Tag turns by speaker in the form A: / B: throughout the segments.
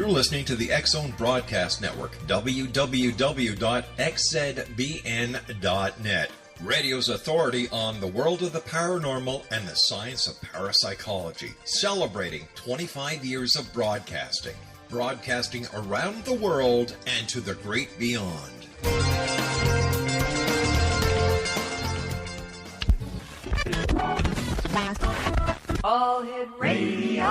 A: You're listening to the X-Zone Broadcast Network, www.xzbn.net. Radio's authority on the world of the paranormal and the science of parapsychology. Celebrating 25 years of broadcasting. Broadcasting around the world and to the great beyond.
B: All Hit Radio.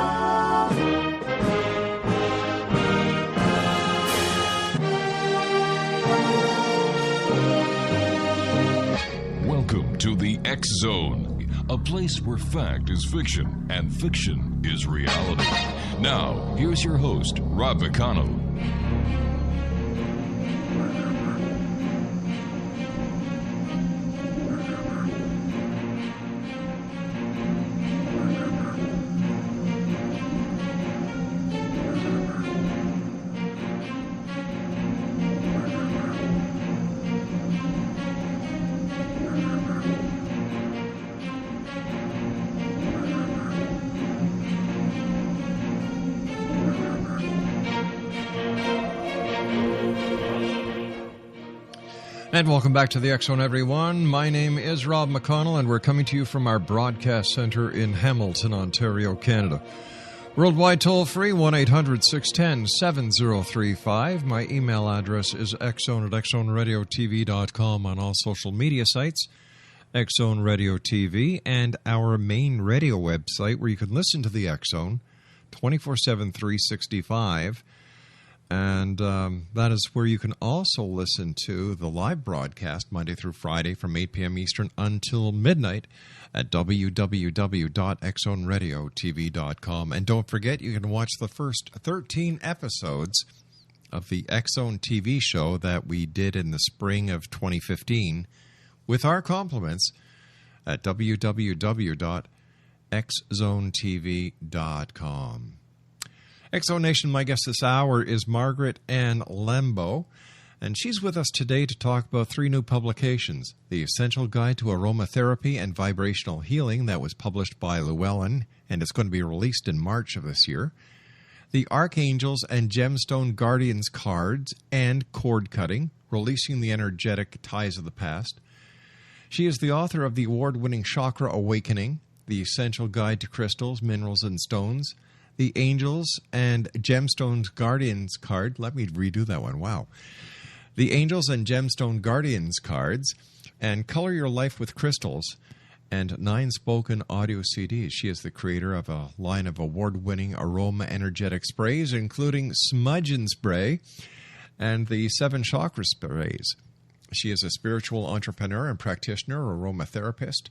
C: Welcome to the X-Zone, a place where fact is fiction and fiction is reality. Now, here's your host, Rob McConnell.
D: And welcome back to the X-Zone, everyone. My name is Rob McConnell, and we're coming to you from our broadcast center in Hamilton, Ontario, Canada. Worldwide toll-free, 1-800-610-7035. My email address is xzone@xzoneradiotv.com on all social media sites, X-Zone Radio TV, and our main radio website where you can listen to the X-Zone 24/7, 365. And that is where you can also listen to the live broadcast Monday through Friday from 8 p.m. Eastern until midnight at www.xzoneradiotv.com. And don't forget, you can watch the first 13 episodes of the X-Zone TV show that we did in the spring of 2015 with our compliments at www.xzonetv.com. X-Zone Nation, my guest this hour is Margaret Ann Lembo, and she's with us today to talk about 3 new publications. The Essential Guide to Aromatherapy and Vibrational Healing, that was published by Llewellyn, and it's going to be released in March of this year. The Archangels and Gemstone Guardians Cards and Cord Cutting, Releasing the Energetic Ties of the Past. She is the author of the award-winning Chakra Awakening, The Essential Guide to Crystals, Minerals, and Stones, The Angels and Gemstones Guardians card. Let me redo that one. Wow. The Angels and Gemstone Guardians cards, and Color Your Life with Crystals, and 9 spoken audio CDs. She is the creator of a line of award-winning aroma energetic sprays, including Smudge and Spray and the 7 Chakra Sprays. She is a spiritual entrepreneur and practitioner, aromatherapist,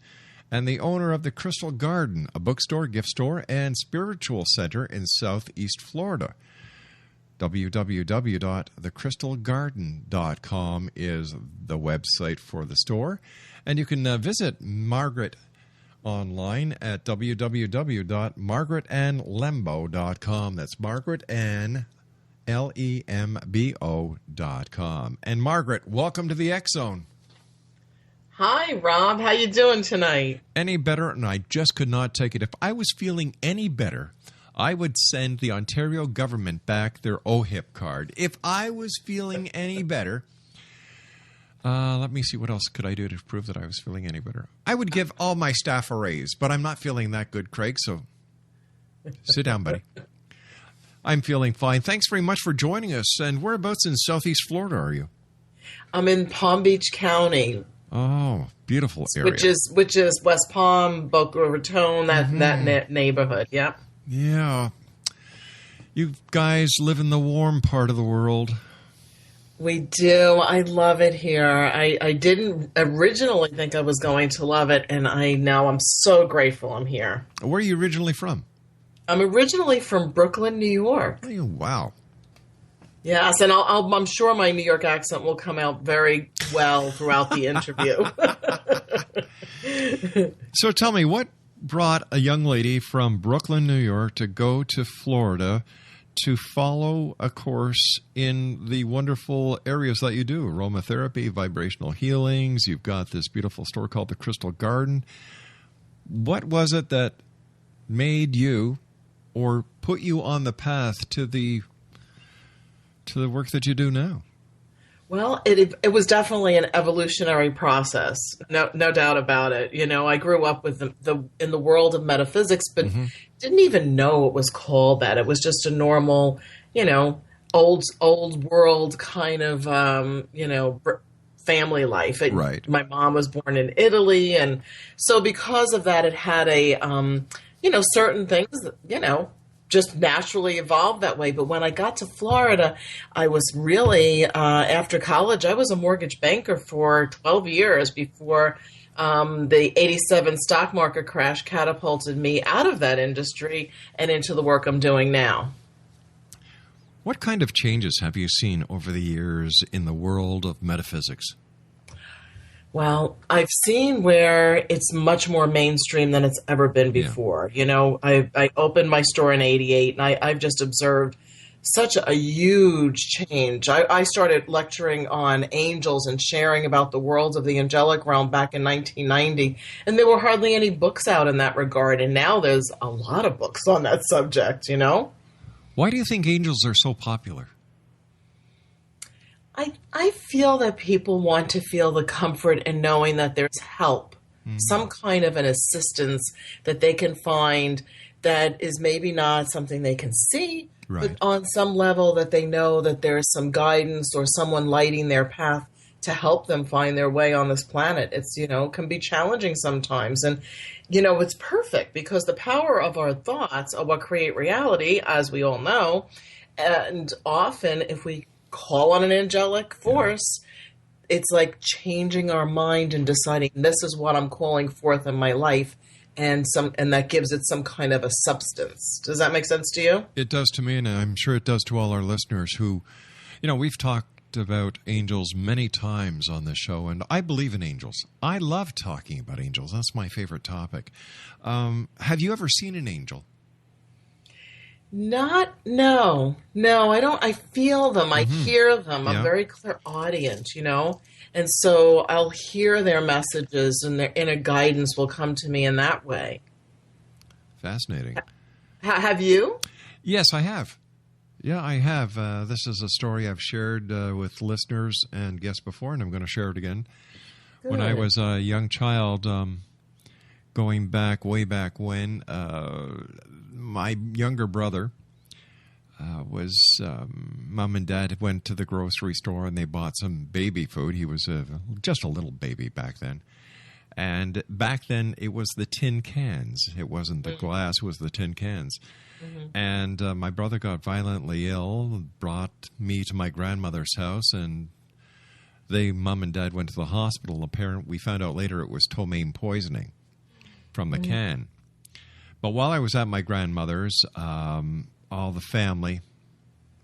D: and the owner of the Crystal Garden, a bookstore, gift store, and spiritual center in Southeast Florida. www.thecrystalgarden.com is the website for the store. And you can visit Margaret online at www.margaretannlembo.com. That's Margaret Ann, Lembo.com. And Margaret, welcome to the X-Zone.
E: Hi, Rob. How you doing tonight?
D: Any better? And I just could not take it. If I was feeling any better, I would send the Ontario government back their OHIP card. If I was feeling any better, let me see, what else could I do to prove that I was feeling any better? I would give all my staff a raise, but I'm not feeling that good, Craig, so sit down, buddy. I'm feeling fine. Thanks very much for joining us. And whereabouts in Southeast Florida are you?
E: I'm in Palm Beach County.
D: Oh, beautiful area.
E: Which is West Palm, Boca Raton, that neighborhood. Yep.
D: Yeah. You guys live in the warm part of the world.
E: We do. I love it here. I didn't originally think I was going to love it, and I'm so grateful I'm here.
D: Where are you originally from?
E: I'm originally from Brooklyn, New York.
D: Oh, wow.
E: Yes, and I'm sure my New York accent will come out very well throughout the interview.
D: So tell me, what brought a young lady from Brooklyn, New York to go to Florida to follow a course in the wonderful areas that you do? Aromatherapy, vibrational healings. You've got this beautiful store called the Crystal Garden. What was it that made you or put you on the path to the to the work that you do now?
E: Well, it was definitely an evolutionary process, no doubt about it. You know, I grew up with in the world of metaphysics, but didn't even know it was called that. It was just a normal, you know, old world kind of family life.
D: Right.
E: My mom was born in Italy, and so because of that, it had a certain things that, just naturally evolved that way. But when I got to Florida, I was really, after college, I was a mortgage banker for 12 years before the 87 stock market crash catapulted me out of that industry and into the work I'm doing now.
D: What kind of changes have you seen over the years in the world of metaphysics?
E: Well, I've seen where it's much more mainstream than it's ever been before. Yeah. You know, I opened my store in 88, and I've just observed such a huge change. I started lecturing on angels and sharing about the worlds of the angelic realm back in 1990, and there were hardly any books out in that regard, and now there's a lot of books on that subject, you know?
D: Why do you think angels are so popular?
E: I feel that people want to feel the comfort in knowing that there's help, some kind of an assistance that they can find that is maybe not something they can see, but on some level that they know that there's some guidance or someone lighting their path to help them find their way on this planet. It's, can be challenging sometimes. And, it's perfect because the power of our thoughts are what create reality, as we all know. And often if we call on an angelic force, it's like changing our mind and deciding this is what I'm calling forth in my life, and that gives it some kind of a substance. Does that make sense to you?
D: It does to me, and I'm sure it does to all our listeners who, we've talked about angels many times on this show, and I believe in angels. I love talking about angels. That's my favorite topic. Have you ever seen an angel?
E: No, I don't. I feel them. I hear them. I'm very clairaudient, and so I'll hear their messages and their inner guidance will come to me in that way.
D: Fascinating.
E: Have you?
D: Yes, I have. Yeah, I have. This is a story I've shared with listeners and guests before, and I'm going to share it again. Good. When I was a young child, going back, way back when, my younger brother was, Mom and Dad went to the grocery store and they bought some baby food. He was just a little baby back then. And back then it was the tin cans. It wasn't the glass, it was the tin cans. And my brother got violently ill, brought me to my grandmother's house, and Mom and Dad went to the hospital. We found out later it was ptomaine poisoning from the can. But while I was at my grandmother's, all the family,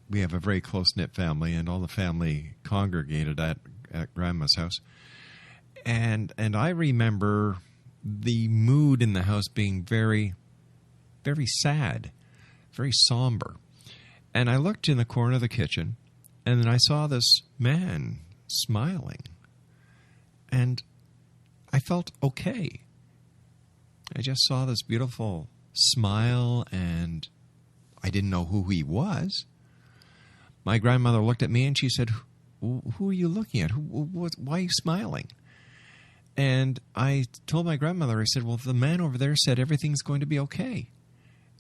D: we have a very close-knit family, and all the family congregated at Grandma's house. And I remember the mood in the house being very, very sad, very somber. And I looked in the corner of the kitchen, and then I saw this man smiling. And I felt okay. I just saw this beautiful smile, and I didn't know who he was. My grandmother looked at me, and she said, "Who are you looking at? Why are you smiling?" And I told my grandmother, I said, "Well, the man over there said everything's going to be okay."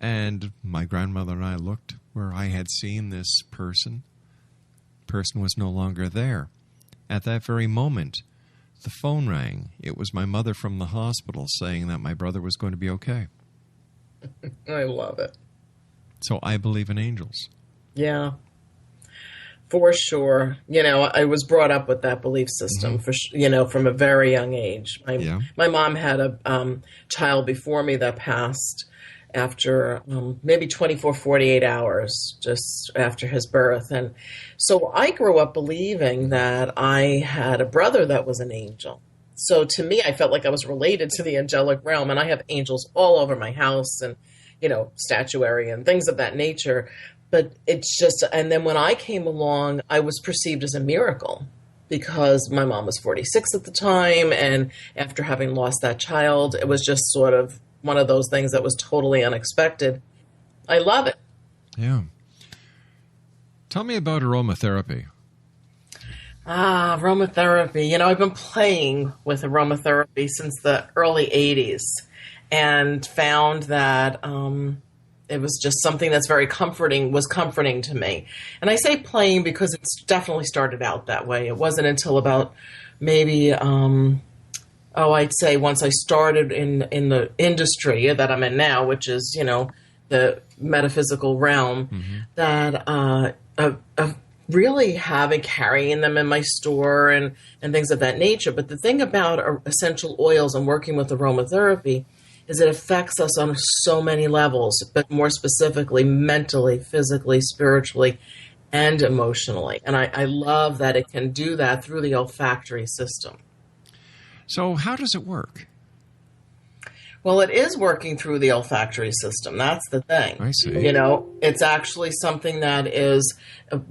D: And my grandmother and I looked where I had seen this person. The person was no longer there. At that very moment, the phone rang. It was my mother from the hospital saying that my brother was going to be okay.
E: I love it.
D: So I believe in angels.
E: Yeah, for sure. I was brought up with that belief system, from a very young age. My mom had a child before me that passed after maybe 24, 48 hours just after his birth. And so I grew up believing that I had a brother that was an angel. So to me, I felt like I was related to the angelic realm, and I have angels all over my house and, statuary and things of that nature. But it's just, and then when I came along, I was perceived as a miracle because my mom was 46 at the time. And after having lost that child, it was just sort of one of those things that was totally unexpected. I love it.
D: Yeah. Tell me about aromatherapy.
E: Aromatherapy. I've been playing with aromatherapy since the early 80s and found that it was just something that's was comforting to me. And I say playing because it's definitely started out that way. It wasn't until about maybe, I'd say once I started in the industry that I'm in now, which is, the metaphysical realm, that of really carrying them in my store and things of that nature. But the thing about essential oils and working with aromatherapy is it affects us on so many levels, but more specifically mentally, physically, spiritually, and emotionally. And I love that it can do that through the olfactory system.
D: So how does it work?
E: Well, it is working through the olfactory system. That's the thing.
D: I see.
E: It's actually something that is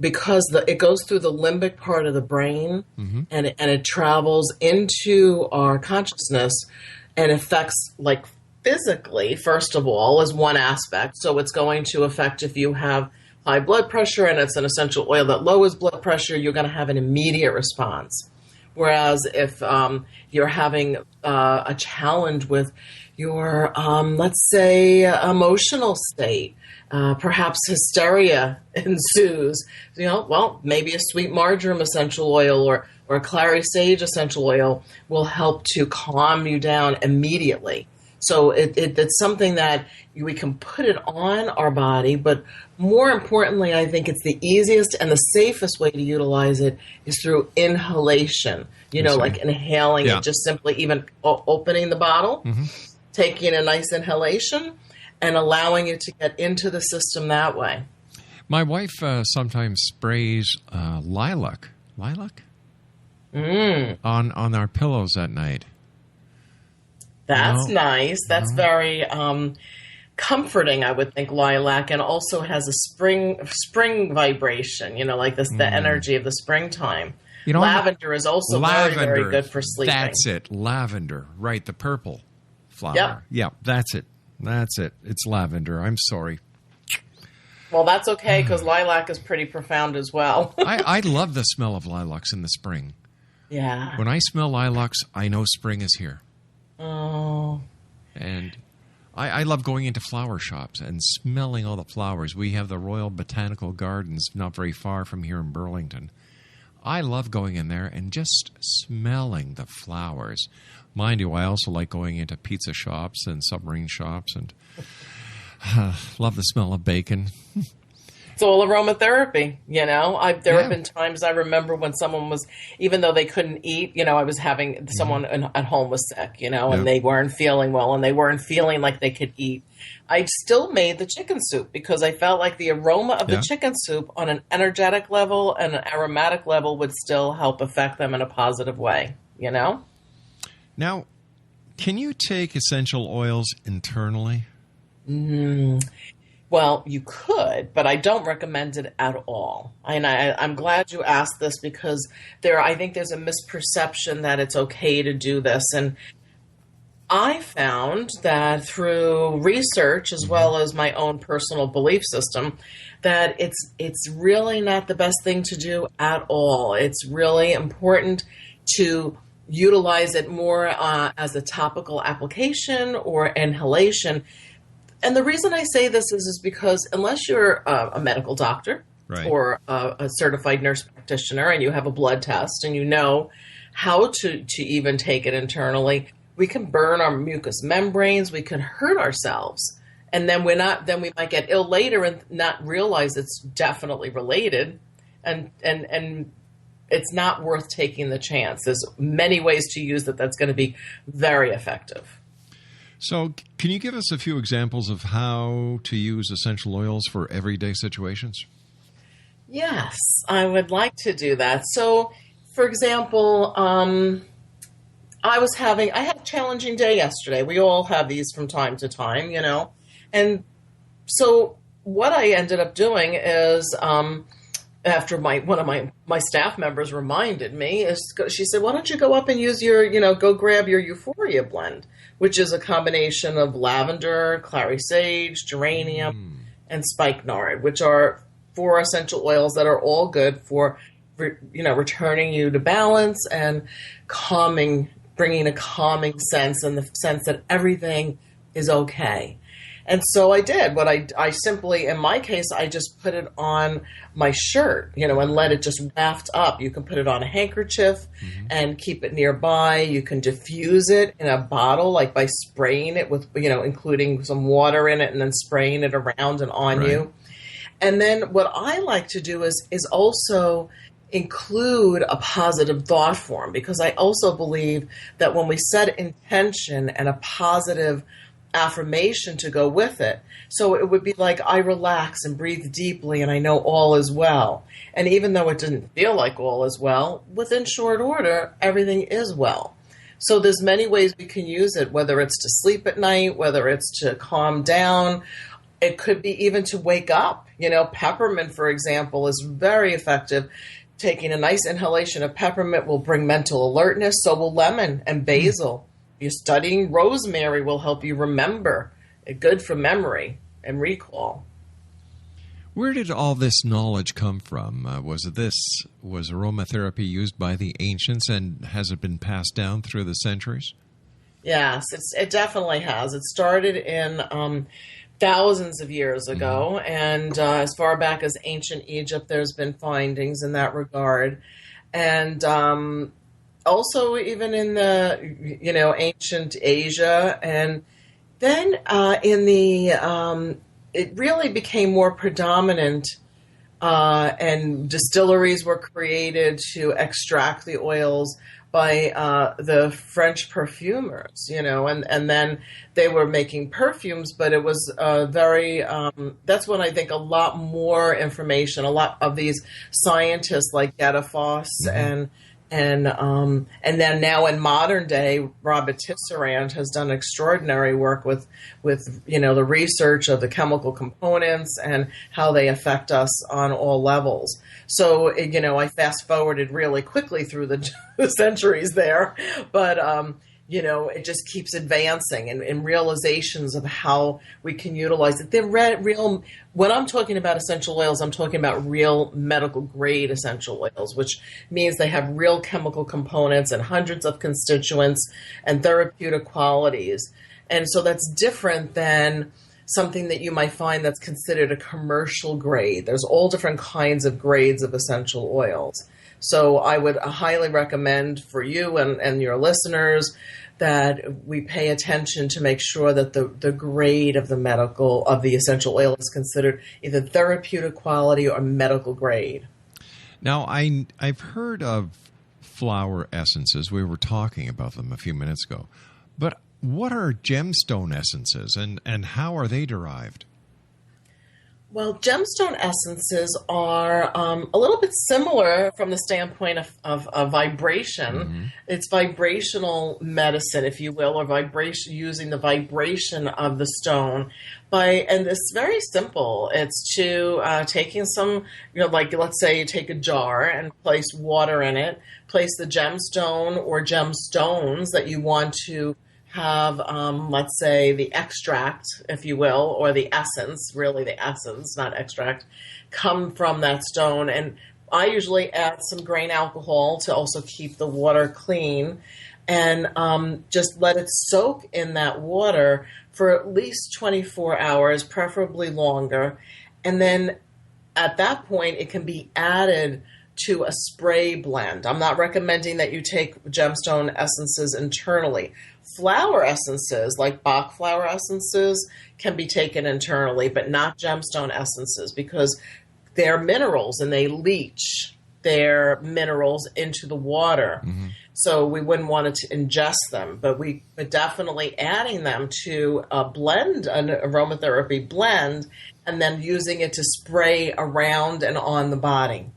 E: because it goes through the limbic part of the brain, and it travels into our consciousness and affects, like, physically, first of all, is one aspect. So it's going to affect if you have high blood pressure and it's an essential oil that lowers blood pressure, you're going to have an immediate response. Whereas if you're having a challenge with your, let's say, emotional state, perhaps hysteria ensues, maybe a sweet marjoram essential oil or a clary sage essential oil will help to calm you down immediately. So it's something that we can put it on our body, but more importantly, I think it's the easiest and the safest way to utilize it is through inhalation, like inhaling it, just simply even opening the bottle, taking a nice inhalation and allowing it to get into the system that way.
D: My wife sometimes sprays lilac on our pillows at night.
E: That's nice. That's very comforting, I would think, lilac, and also has a spring vibration, like this, the energy of the springtime. Lavender is also very, very good for sleeping.
D: That's it. Lavender. Right, the purple flower.
E: Yep.
D: Yeah, that's it. It's lavender. I'm sorry.
E: Well, that's okay, because lilac is pretty profound as well.
D: I love the smell of lilacs in the spring.
E: Yeah.
D: When I smell lilacs, I know spring is here.
E: Oh.
D: And I love going into flower shops and smelling all the flowers. We have the Royal Botanical Gardens not very far from here in Burlington. I love going in there and just smelling the flowers. Mind you, I also like going into pizza shops and submarine shops and love the smell of bacon.
E: It's all aromatherapy, There have been times I remember when someone was, even though they couldn't eat, I was having someone at home was sick, and they weren't feeling well and they weren't feeling like they could eat. I still made the chicken soup because I felt like the aroma of the chicken soup on an energetic level and an aromatic level would still help affect them in a positive way,
D: Now, can you take essential oils internally?
E: Well, you could, but I don't recommend it at all. And I'm glad you asked this because I think there's a misperception that it's okay to do this. And I found that through research as well as my own personal belief system that it's really not the best thing to do at all. It's really important to utilize it more as a topical application or inhalation. And the reason I say this is because unless you're a medical doctor or a certified nurse practitioner and you have a blood test and you know how to even take it internally, we can burn our mucous membranes, we can hurt ourselves. And then we might get ill later and not realize it's definitely related. And it's not worth taking the chance. There's many ways to use it that's going to be very effective.
D: So can you give us a few examples of how to use essential oils for everyday situations?
E: Yes, I would like to do that. So, for example, I had a challenging day yesterday. We all have these from time to time, And so what I ended up doing is after one of my staff members reminded me, she said, why don't you go up and use go grab your Euphoria blend, which is a combination of lavender, clary sage, geranium, and spikenard, which are 4 essential oils that are all good for, returning you to balance and bringing a calming sense, and the sense that everything is okay. And so I did what I simply, in my case, I just put it on my shirt, and let it just waft up. You can put it on a handkerchief and keep it nearby. You can diffuse it in a bottle, like by spraying it with, including some water in it and then spraying it around and on you. And then what I like to do is also include a positive thought form, because I also believe that when we set intention and a positive affirmation to go with it, so it would be like, I relax and breathe deeply and I know all is well. And even though it didn't feel like all is well, within short order, everything is well. So there's many ways we can use it, whether it's to sleep at night, whether it's to calm down. It could be even to wake up. Peppermint, for example, is very effective. Taking a nice inhalation of peppermint will bring mental alertness. So will lemon and basil. You're studying rosemary will help you remember. Good for memory and recall.
D: Where did all this knowledge come from? Was aromatherapy used by the ancients, and has it been passed down through the centuries?
E: Yes, it definitely has. It started in thousands of years ago, and as far back as ancient Egypt, there's been findings in that regard. And also even in the, ancient Asia. And then it really became more predominant, and distilleries were created to extract the oils by the French perfumers, and then they were making perfumes, but it was that's when I think a lot more information, a lot of these scientists like Getafos and then now in modern day, Robert Tisserand has done extraordinary work with the research of the chemical components and how they affect us on all levels. So, I fast forwarded really quickly through the centuries there, but it just keeps advancing and realizations of how we can utilize it. They're real. When I'm talking about essential oils, I'm talking about real medical grade essential oils, which means they have real chemical components and hundreds of constituents and therapeutic qualities. And so that's different than something that you might find that's considered a commercial grade. There's all different kinds of grades of essential oils. So I would highly recommend for you and your listeners that we pay attention to make sure that the grade of the essential oil is considered either therapeutic quality or medical grade.
D: Now, I've heard of flower essences. We were talking about them a few minutes ago. But what are gemstone essences, and how are they derived?
E: Well, gemstone essences are a little bit similar from the standpoint of vibration. Mm-hmm. It's vibrational medicine, if you will, or vibration, using the vibration of the stone. And it's very simple. It's to taking some, like let's say you take a jar and place water in it, place the gemstone or gemstones that you want to have, let's say, the extract, if you will, or the essence, really the essence, not extract, come from that stone. And I usually add some grain alcohol to also keep the water clean, and just let it soak in that water for at least 24 hours, preferably longer. And then at that point, it can be added to a spray blend. I'm not recommending that you take gemstone essences internally. Flower essences, like Bach flower essences, can be taken internally, but not gemstone essences, because they're minerals and they leach their minerals into the water. Mm-hmm. So we wouldn't want to ingest them, but we definitely adding them to a blend, an aromatherapy blend, and then using it to spray around and on the body.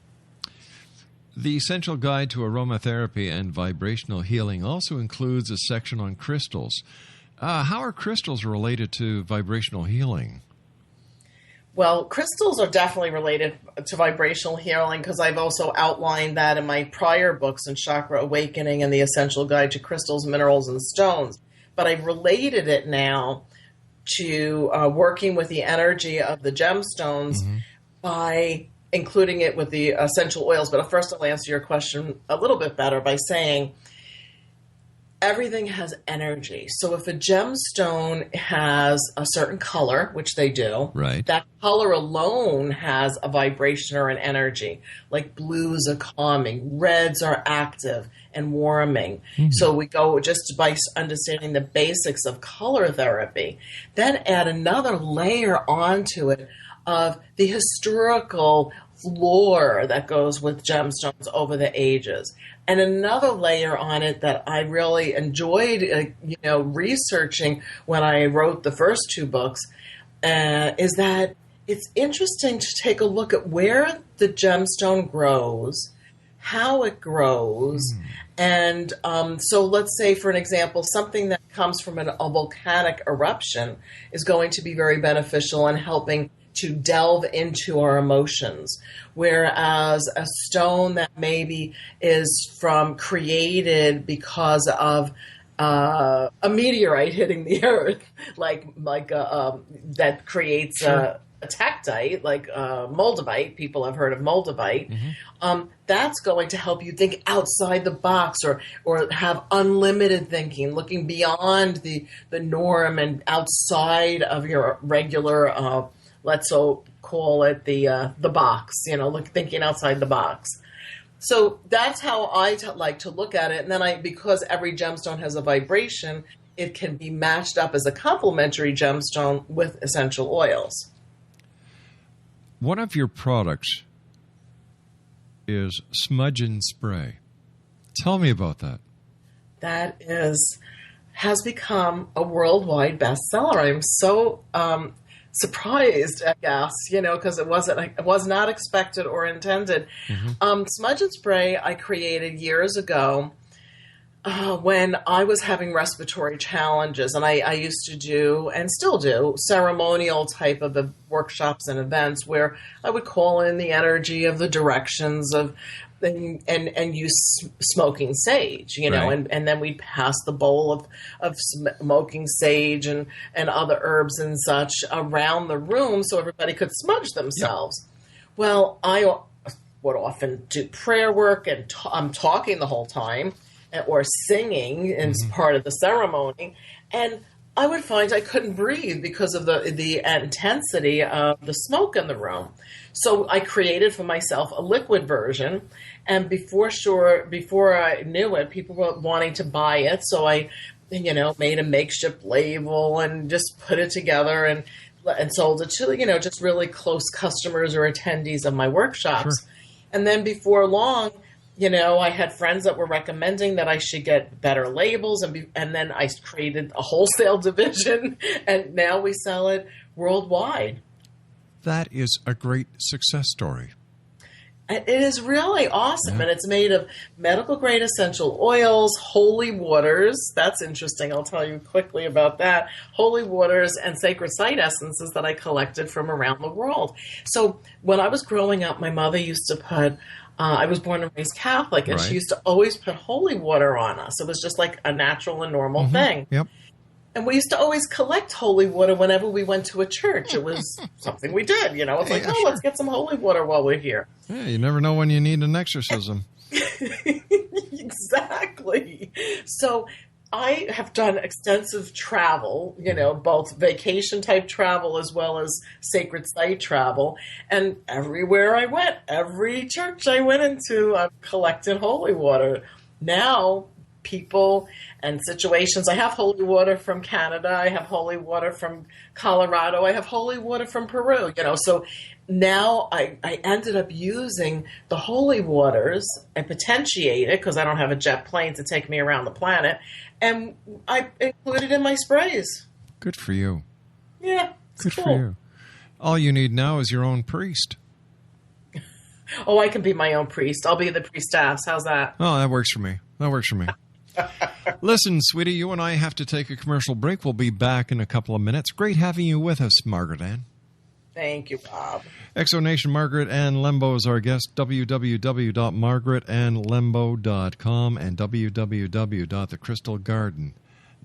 D: The Essential Guide to Aromatherapy and Vibrational Healing also includes a section on crystals. How are crystals related to vibrational healing?
E: Well, crystals are definitely related to vibrational healing, because I've also outlined that in my prior books in Chakra Awakening and the Essential Guide to Crystals, Minerals, and Stones. But I've related it now to working with the energy of the gemstones by including it with the essential oils. But first I'll answer your question a little bit better by saying everything has energy. So if a gemstone has a certain color, which they do,
D: right,
E: that color alone has a vibration or an energy. Like blues are calming, reds are active and warming. So we go just by understanding the basics of color therapy, then add another layer onto it of the historical lore that goes with gemstones over the ages. And another layer on it that I really enjoyed, researching when I wrote the first two books, is that it's interesting to take a look at where the gemstone grows, how it grows. And so let's say, for an example, something that comes from a volcanic eruption is going to be very beneficial in helping to delve into our emotions, whereas a stone that maybe is created because of a meteorite hitting the earth, that creates a tectite, like moldavite. People have heard of moldavite. That's going to help you think outside the box, or have unlimited thinking, looking beyond the norm and outside of your regular let's call it the box, thinking outside the box. So that's how I like to look at it. And then because every gemstone has a vibration, it can be matched up as a complementary gemstone with essential oils.
D: One of your products is Smudge and Spray. Tell me about that.
E: That has become a worldwide bestseller. I'm so surprised, I guess, because it was not expected or intended. Smudge and Spray I created years ago when I was having respiratory challenges, and I used to do, and still do, ceremonial type of workshops and events where I would call in the energy of the directions of and use smoking sage,
D: right.
E: and then we'd pass the bowl of smoking sage and other herbs and such around the room so everybody could smudge themselves. Yep. Well, I would often do prayer work, and I'm talking the whole time, or singing as part of the ceremony, and I would find I couldn't breathe because of the intensity of the smoke in the room. So I created for myself a liquid version, and before I knew it, people were wanting to buy it. So I, made a makeshift label and just put it together and sold it to, just really close customers or attendees of my workshops.
D: Sure.
E: And then before long, I had friends that were recommending that I should get better labels, and then I created a wholesale division, and now we sell it worldwide.
D: That is a great success story.
E: It is really awesome, and it's made of medical-grade essential oils, holy waters. That's interesting. I'll tell you quickly about that. Holy waters and sacred site essences that I collected from around the world. So when I was growing up, my mother used to put I was born and raised Catholic, and she used to always put holy water on us. It was just like a natural and normal thing.
D: Yep.
E: And we used to always collect holy water whenever we went to a church. It was something we did, It's like,
D: sure.
E: let's get some holy water while we're here.
D: Yeah, you never know when you need an exorcism.
E: Exactly. So I have done extensive travel, both vacation type travel as well as sacred site travel. And everywhere I went, every church I went into, I've collected holy water. Now, people and situations, I have holy water from Canada, I have holy water from Colorado, I have holy water from Peru, So now I ended up using the holy waters and potentiate it, because I don't have a jet plane to take me around the planet, and I include it in my sprays.
D: Good for you.
E: Yeah, it's
D: Good
E: cool.
D: for you. All you need now is your own priest.
E: Oh, I can be my own priest. I'll be the priestess. How's that?
D: Oh, that works for me. Listen, sweetie, you and I have to take a commercial break. We'll be back in a couple of minutes. Great having you with us, Margaret Ann.
E: Thank you, Bob.
D: Exonation Margaret Ann Lembo is our guest. www.margaretannlembo.com and www.thecrystalgarden.com.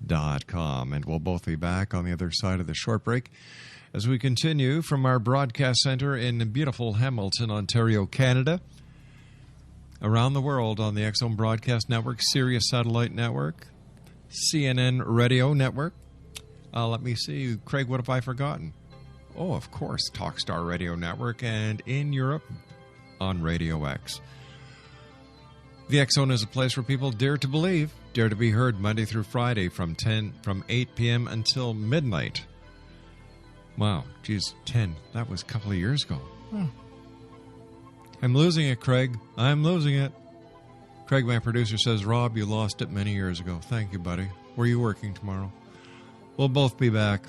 D: And we'll both be back on the other side of the short break as we continue from our broadcast center in beautiful Hamilton, Ontario, Canada, around the world on the X Zone Broadcast Network, Sirius Satellite Network, CNN Radio Network. Let me see. Craig, what have I forgotten? Oh, of course, Talkstar Radio Network, and in Europe on Radio X. The X Zone is a place where people dare to believe, dare to be heard Monday through Friday from 8 p.m. until midnight. Wow, geez, 10. That was a couple of years ago. I'm losing it, Craig. I'm losing it. Craig, my producer, says, Rob, you lost it many years ago. Thank you, buddy. Where are you working tomorrow? We'll both be back.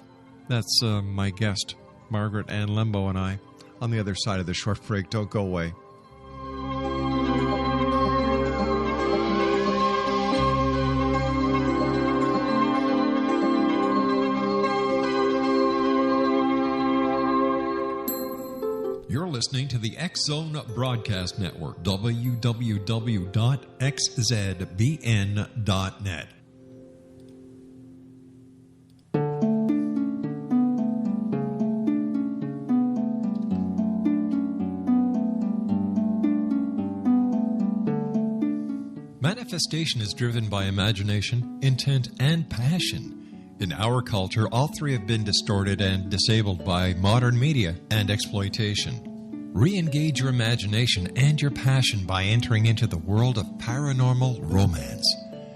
D: That's my guest, Margaret and Lembo, and I, on the other side of the short break. Don't go away. You're listening to the X Zone Broadcast Network, www.xzbn.net. Manifestation is driven by imagination, intent, and passion. In our culture, all three have been distorted and disabled by modern media and exploitation. Re-engage your imagination and your passion by entering into the world of paranormal romance.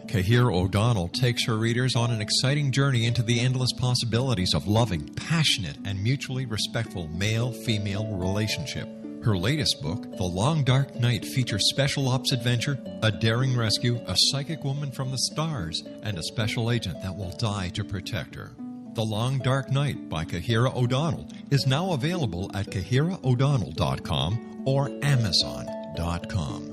D: Kahir O'Donnell takes her readers on an exciting journey into the endless possibilities of loving, passionate, and mutually respectful male-female relationship. Her latest book, The Long Dark Night, features special ops adventure, a daring rescue, a psychic woman from the stars, and a special agent that will die to protect her. The Long Dark Night by Kahira O'Donnell is now available at KahiraO'Donnell.com or Amazon.com.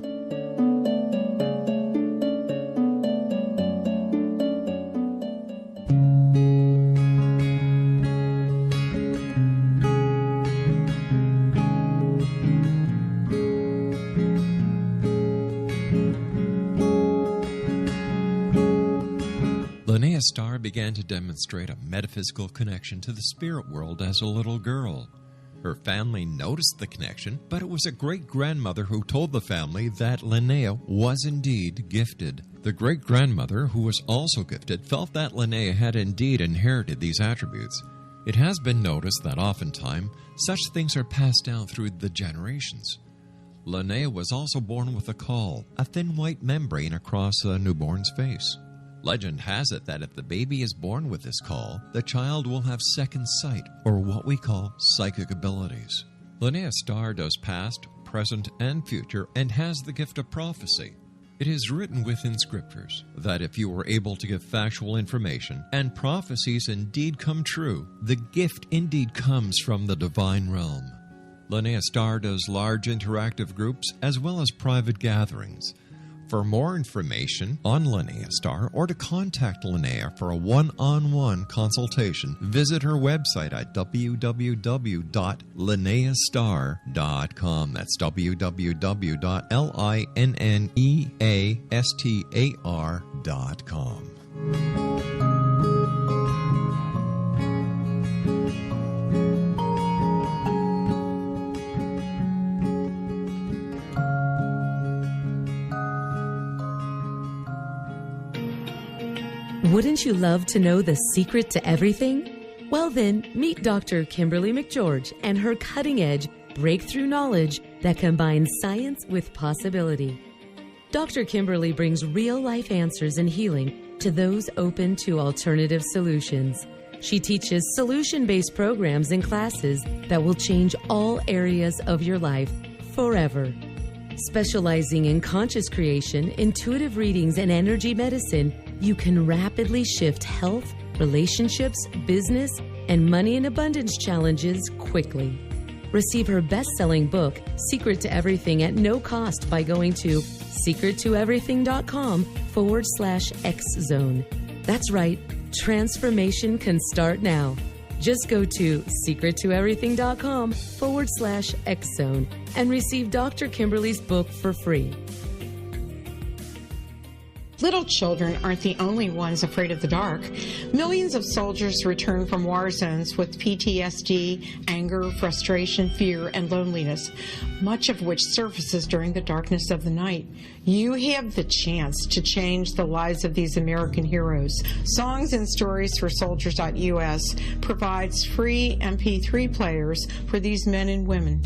D: Starr began to demonstrate a metaphysical connection to the spirit world as a little girl. Her family noticed the connection, but it was a great-grandmother who told the family that Linnea was indeed gifted. The great-grandmother, who was also gifted, felt that Linnea had indeed inherited these attributes. It has been noticed that oftentimes such things are passed down through the generations. Linnea was also born with a caul, a thin white membrane across a newborn's face. Legend has it that if the baby is born with this caul, the child will have second sight, or what we call psychic abilities. Linnea Starr does past, present, and future, and has the gift of prophecy. It is written within scriptures that if you are able to give factual information, and prophecies indeed come true, the gift indeed comes from the divine realm. Linnea Starr does large interactive groups as well as private gatherings. For more information on Linnea Starr or to contact Linnea for a one-on-one consultation, visit her website at www.linneastar.com. That's www.linneastar.com.
F: Wouldn't you love to know the secret to everything? Well then, meet Dr. Kimberly McGeorge and her cutting-edge breakthrough knowledge that combines science with possibility. Dr. Kimberly brings real-life answers and healing to those open to alternative solutions. She teaches solution-based programs and classes that will change all areas of your life forever. Specializing in conscious creation, intuitive readings, and energy medicine, you can rapidly shift health, relationships, business, and money and abundance challenges quickly. Receive her best-selling book, Secret to Everything, at no cost by going to secrettoeverything.com/X-Zone. That's right, transformation can start now. Just go to
G: Little children aren't the only ones afraid of the dark. Millions of soldiers return from war zones with PTSD, anger, frustration, fear, and loneliness, much of which surfaces during the darkness of the night. You have the chance to change the lives of these American heroes. Songs and Stories for Soldiers.us provides free MP3 players for these men and women.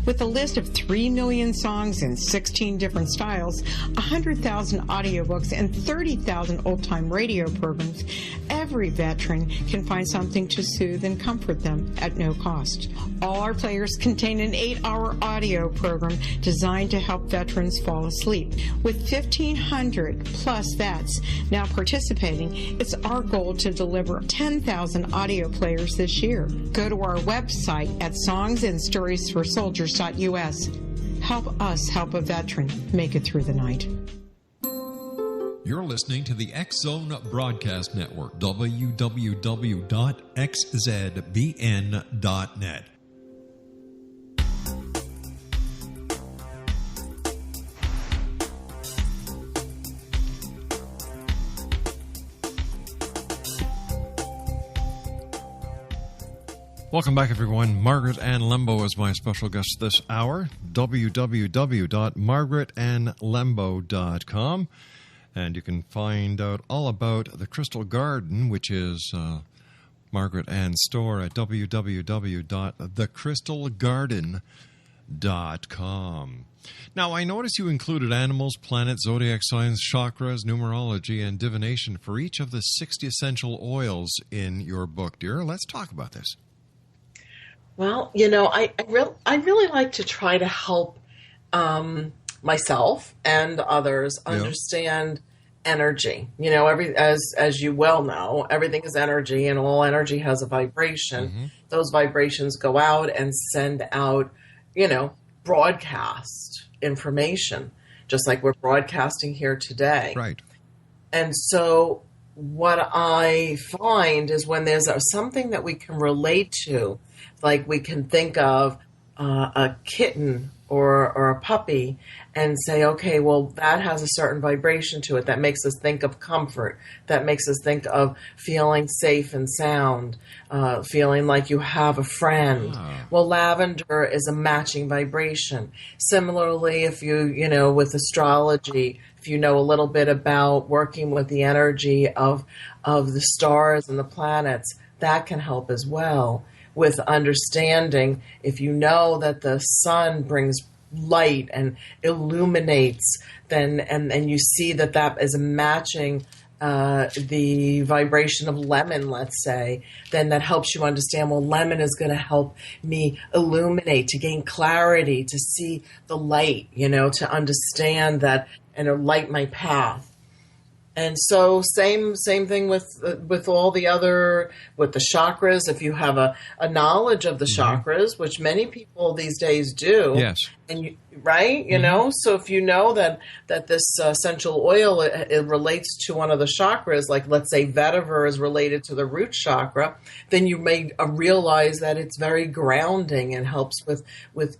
G: With a list of 3 million songs in 16 different styles, 100,000 audiobooks, and 30,000 old-time radio programs, every veteran can find something to soothe and comfort them at no cost. All our players contain an 8-hour audio program designed to help veterans fall asleep. With 1,500 plus vets now participating, it's our goal to deliver 10,000 audio players this year. Go to our website at songsandstoriesforsoldiers.us. Help us help a veteran make it through the night.
D: You're listening to the X-Zone Broadcast Network, www.xzbn.net. Welcome back, everyone. Margaret Ann Lembo is my special guest this hour. www.margaretannlembo.com. And you can find out all about the Crystal Garden, which is Margaret Ann's store at www.thecrystalgarden.com. Now, I notice you included animals, planets, zodiac signs, chakras, numerology, and divination for each of the 60 essential oils in your book, dear. Let's talk about this.
E: Well, you know, I really like to try to help myself and others understand energy. You know, as you well know, everything is energy, and all energy has a vibration. Mm-hmm. Those vibrations go out and send out, you know, broadcast information, just like we're broadcasting here today.
D: Right.
E: And so what I find is when there's something that we can relate to, like we can think of a kitten or a puppy and say, okay, well, that has a certain vibration to it. That makes us think of comfort. That makes us think of feeling safe and sound, feeling like you have a friend. Well, lavender is a matching vibration. Similarly, if you know, with astrology, if you know a little bit about working with the energy of the stars and the planets, that can help as well. With understanding, if you know that the sun brings light and illuminates, then and you see that is matching the vibration of lemon, let's say, then that helps you understand, well, lemon is going to help me illuminate, to gain clarity, to see the light, you know, to understand that and to light my path. And so same thing with all the other, with the chakras. If you have a knowledge of the chakras, which many people these days do,
D: yes,
E: and you know, so if you know that this essential oil it relates to one of the chakras, like let's say vetiver is related to the root chakra, then you may realize that it's very grounding and helps with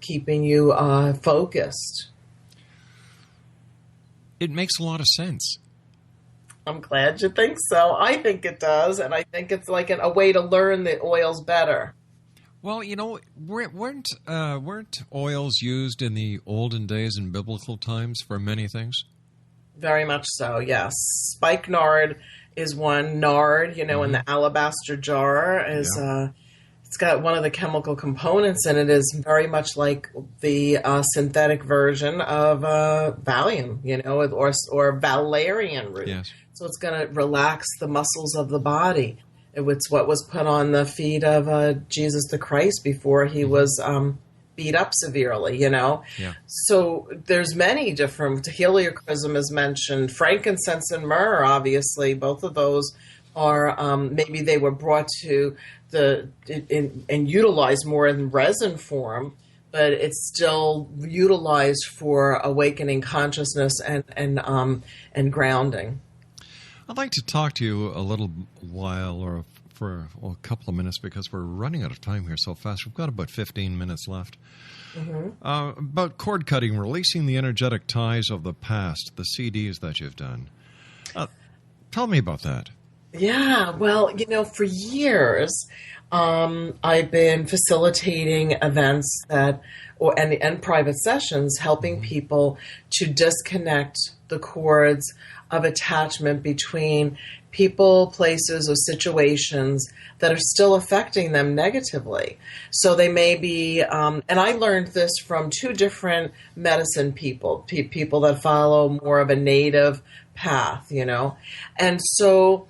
E: keeping you focused.
D: It makes a lot of sense.
E: I'm glad you think so. I think it does, and I think it's like a way to learn the oils better.
D: Well, you know, weren't oils used in the olden days in biblical times for many things? Very
E: much so, yes. Spikenard is one. Nard, you know, in the alabaster jar is it's got one of the chemical components in it is very much like the synthetic version of Valium, you know, or valerian root.
D: Yes.
E: So it's going to relax the muscles of the body. It's what was put on the feet of Jesus the Christ before he was beat up severely, you know.
D: Yeah.
E: So there's many different, heliochrysum is mentioned, frankincense and myrrh, obviously. Both of those are, maybe they were brought to and utilized more in resin form, but it's still utilized for awakening consciousness and grounding.
D: I'd like to talk to you a little while, or for a couple of minutes, because we're running out of time here so fast. We've got about 15 minutes left. About cord cutting, releasing the energetic ties of the past, the CDs that you've done. Tell me about that.
E: Yeah, well, for years, I've been facilitating events and private sessions, helping people to disconnect the cords of attachment between people, places, or situations that are still affecting them negatively. So they may be, and I learned this from two different medicine people that follow more of a native path, and so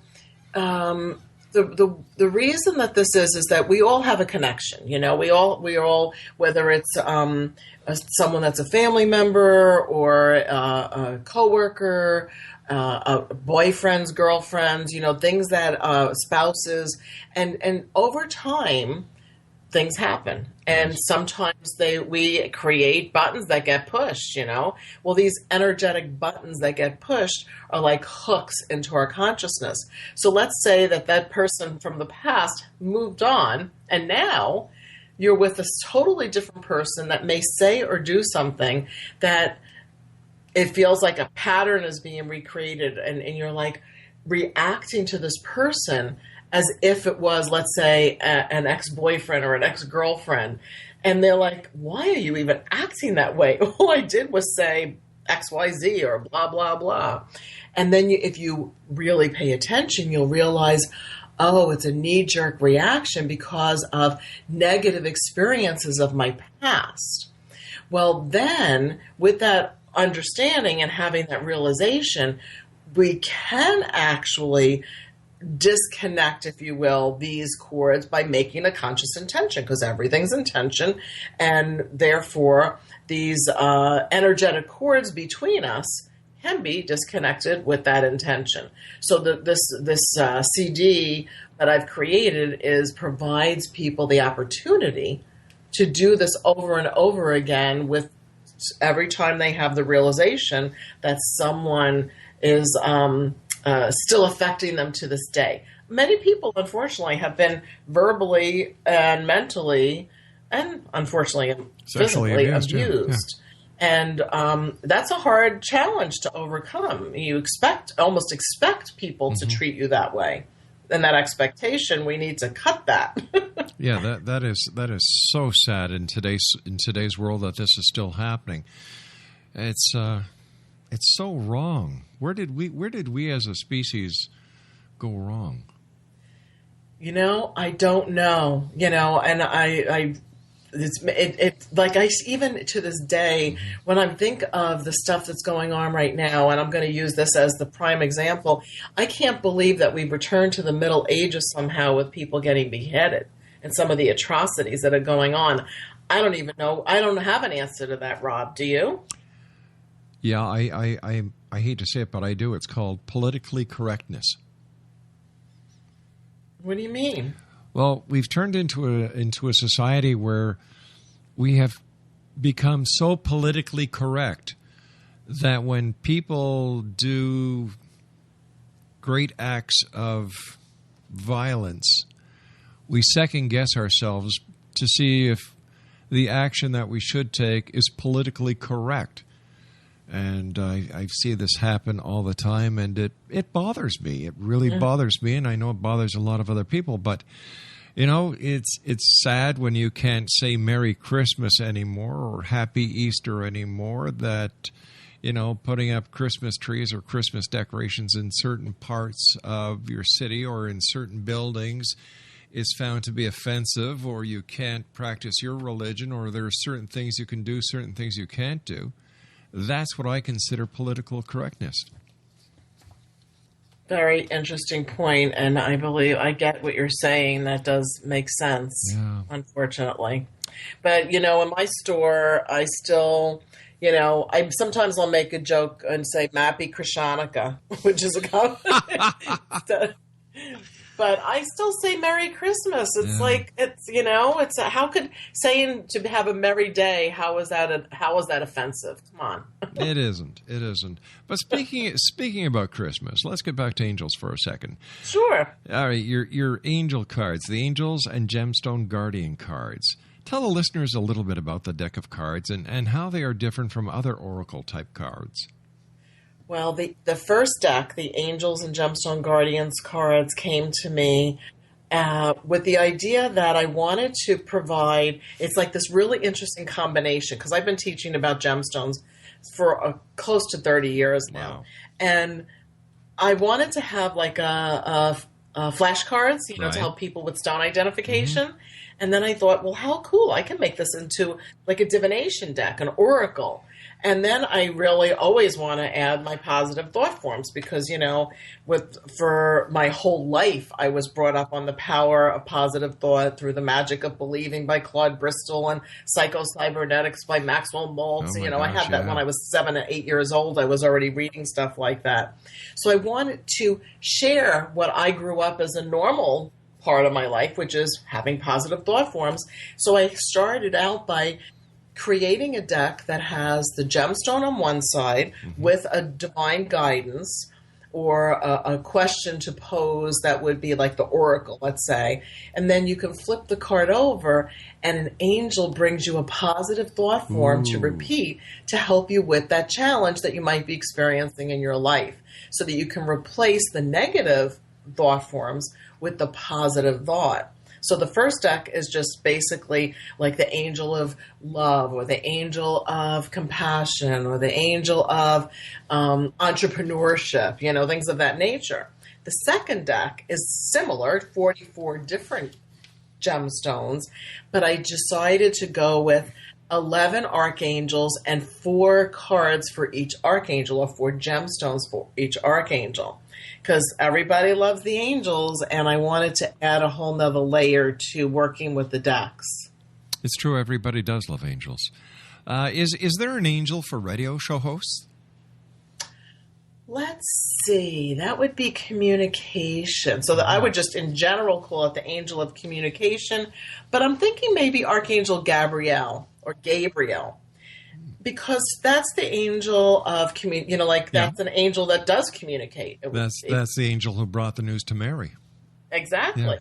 E: the reason that this is that we all have a connection. We all whether it's someone that's a family member or a coworker, boyfriends, girlfriends, things that spouses, and over time things happen, and sometimes we create buttons that get pushed. Well, these energetic buttons that get pushed are like hooks into our consciousness. So let's say that person from the past moved on, and now you're with a totally different person that may say or do something that it feels like a pattern is being recreated, and you're like reacting to this person as if it was, let's say, an ex-boyfriend or an ex-girlfriend. And they're like, why are you even acting that way? All I did was say XYZ or blah, blah, blah. And then if you really pay attention, you'll realize, oh, it's a knee-jerk reaction because of negative experiences of my past. Well, then, with that understanding and having that realization, we can actually disconnect, if you will, these cords by making a conscious intention, because everything's intention, and therefore these energetic cords between us can be disconnected with that intention. So this CD that I've created provides people the opportunity to do this over and over again, with every time they have the realization that someone is still affecting them to this day. Many people, unfortunately, have been verbally and mentally and, unfortunately, physically abused. Yeah. And that's a hard challenge to overcome. You almost expect people to treat you that way. And that expectation, we need to cut that.
D: Yeah, that is so sad in today's world that this is still happening. It's so wrong. Where did we as a species go wrong?
E: I don't know. And it's like even to this day, when I think of the stuff that's going on right now, and I'm going to use this as the prime example, I can't believe that we've returned to the Middle Ages somehow with people getting beheaded and some of the atrocities that are going on. I don't even know. I don't have an answer to that, Rob. Do you?
D: Yeah, I hate to say it, but I do. It's called politically correctness.
E: What do you mean?
D: Well, we've turned into a society where we have become so politically correct that when people do great acts of violence, we second guess ourselves to see if the action that we should take is politically correct. And I see this happen all the time, and it bothers me. It really bothers me, and I know it bothers a lot of other people. But, it's sad when you can't say Merry Christmas anymore or Happy Easter anymore, that, putting up Christmas trees or Christmas decorations in certain parts of your city or in certain buildings is found to be offensive, or you can't practice your religion, or there are certain things you can do, certain things you can't do. That's what I consider political correctness.
E: Very interesting point, and I believe I get what you're saying. That does make sense, unfortunately. But, in my store, I still, sometimes I'll make a joke and say Mappy Krishanika, which is a but I still say Merry Christmas. It's like, it's how could saying to have a merry day, how is that offensive? Come on.
D: It isn't. But speaking about Christmas, let's get back to angels for a second.
E: Sure.
D: All right, your angel cards, the Angels and Gemstone Guardian cards. Tell the listeners a little bit about the deck of cards and how they are different from other oracle type cards.
E: Well, the first deck, the Angels and Gemstone Guardians cards, came to me with the idea that I wanted to provide, it's like this really interesting combination, because I've been teaching about gemstones for close to 30 years now.
D: Wow.
E: And I wanted to have like a flashcards,
D: Right.
E: to help people with stone identification. And then I thought, well, how cool. I can make this into like a divination deck, an oracle. And then I really always want to add my positive thought forms because, for my whole life, I was brought up on the power of positive thought through The Magic of Believing by Claude Bristol and Psycho-Cybernetics by Maxwell Maltz.
D: Oh my
E: I
D: gosh,
E: had that
D: yeah.
E: when I was 7 and 8 years old. I was already reading stuff like that. So I wanted to share what I grew up as a normal part of my life, which is having positive thought forms. So I started out by creating a deck that has the gemstone on one side with a divine guidance or a question to pose that would be like the oracle, let's say. And then you can flip the card over and an angel brings you a positive thought form to repeat to help you with that challenge that you might be experiencing in your life so that you can replace the negative thought forms with the positive thought. So the first deck is just basically like the angel of love or the angel of compassion or the angel of entrepreneurship, things of that nature. The second deck is similar, 44 different gemstones, but I decided to go with 11 archangels and 4 cards for each archangel, or 4 gemstones for each archangel. Because everybody loves the angels, and I wanted to add a whole nother layer to working with the decks.
D: It's true, everybody does love angels. Is there an angel for radio show hosts?
E: Let's see. That would be communication. So that I would just, in general, call it the angel of communication. But I'm thinking maybe Archangel Gabriel or Gabriel. Because that's the angel of that's an angel that does communicate.
D: That's the angel who brought the news to Mary.
E: Exactly.
D: Yeah.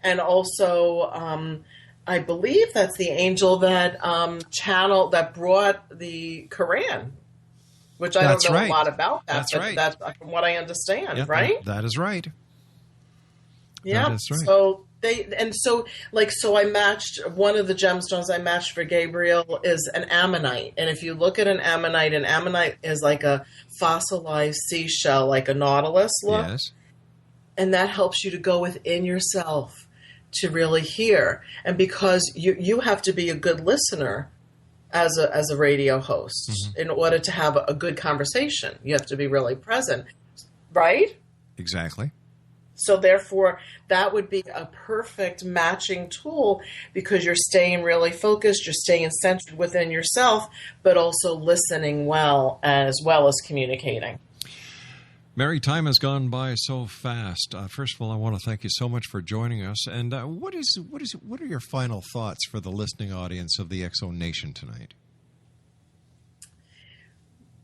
E: And also, I believe that's the angel that that brought the Quran, which I don't know a lot about that.
D: That's right.
E: That's from what I understand,
D: Yep,
E: right?
D: That is right.
E: Yeah.
D: That is right.
E: So I matched one of the gemstones I matched for Gabriel is an ammonite. And if you look at an ammonite is like a fossilized seashell, like a nautilus look.
D: Yes.
E: And that helps you to go within yourself to really hear. And because you have to be a good listener as a radio host in order to have a good conversation. You have to be really present, right?
D: Exactly.
E: So therefore, that would be a perfect matching tool because you're staying really focused, you're staying centered within yourself, but also listening well as communicating.
D: Mary, time has gone by so fast. First of all, I want to thank you so much for joining us. And what are your final thoughts for the listening audience of the Exo Nation tonight?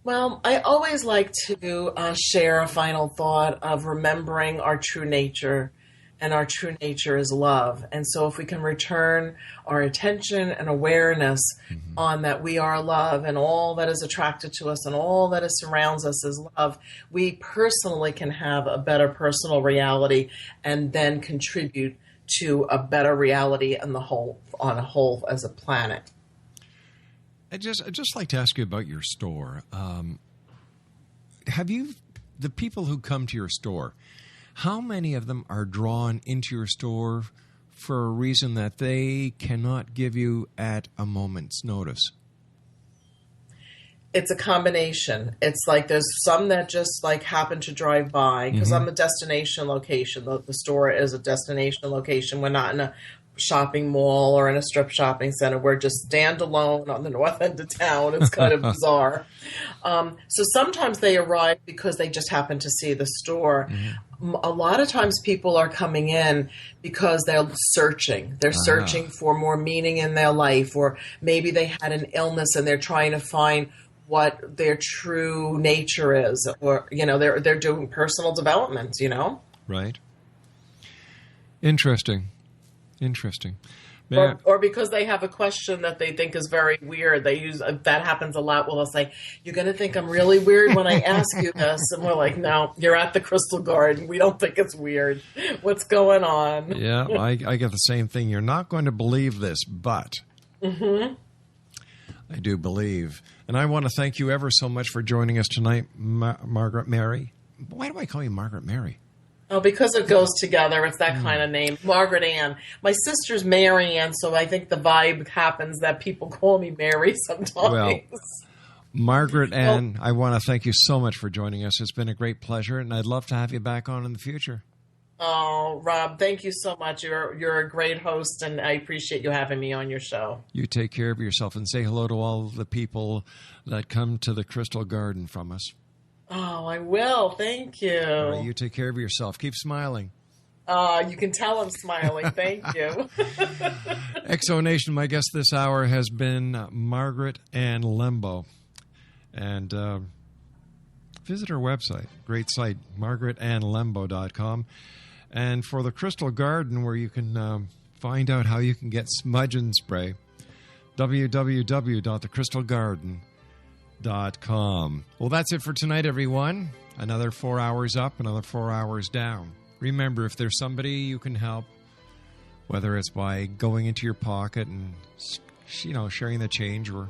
E: Well, I always like to share a final thought of remembering our true nature, and our true nature is love. And so if we can return our attention and awareness on that we are love and all that is attracted to us and all that surrounds us is love, we personally can have a better personal reality and then contribute to a better reality on a whole as a planet.
D: I'd just like to ask you about your store. Have you, the people who come to your store, how many of them are drawn into your store for a reason that they cannot give you at a moment's notice?
E: It's a combination. It's like there's some that just like happen to drive by because I'm a destination location. The store is a destination location. We're not in a shopping mall or in a strip shopping center. We're just standalone on the north end of town. It's kind of bizarre. So sometimes they arrive because they just happen to see the store. A lot of times people are coming in because they're searching. They're searching for more meaning in their life, or maybe they had an illness and they're trying to find what their true nature is, or they're doing personal development.
D: Right. Interesting. Yeah.
E: Or because they have a question that they think is very weird. They use that happens a lot. Well, they'll say, "You're going to think I'm really weird when I ask you this," and we're like, "No, you're at the Crystal Garden. We don't think it's weird. What's going on?"
D: Yeah, I get the same thing. You're not going to believe this, but I do believe. And I want to thank you ever so much for joining us tonight, Margaret Mary. Why do I call you Margaret Mary?
E: Oh, because it goes together. It's that kind of name. Margaret Ann. My sister's Mary Ann, so I think the vibe happens that people call me Mary sometimes.
D: Well, Margaret Ann, I want to thank you so much for joining us. It's been a great pleasure, and I'd love to have you back on in the future.
E: Oh, Rob, thank you so much. You're a great host, and I appreciate you having me on your show.
D: You take care of yourself, and say hello to all the people that come to the Crystal Garden from us.
E: Oh, I will. Thank you.
D: All right, you take care of yourself. Keep smiling.
E: You can tell I'm smiling. Thank you.
D: XO Nation, my guest this hour has been Margaret Ann Lembo. And visit her website. Great site, margaretannlembo.com. And for the Crystal Garden, where you can find out how you can get smudge and spray, www.thecrystalgarden.com. Well, that's it for tonight, everyone. Another 4 hours up, another 4 hours down. Remember, if there's somebody you can help, whether it's by going into your pocket and, sharing the change, or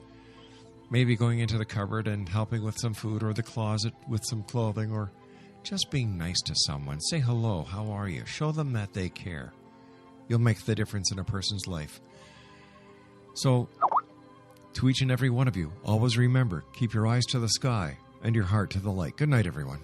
D: maybe going into the cupboard and helping with some food, or the closet with some clothing, or just being nice to someone. Say hello, how are you? Show them that they care. You'll make the difference in a person's life. So, to each and every one of you, always remember, keep your eyes to the sky and your heart to the light. Good night, everyone.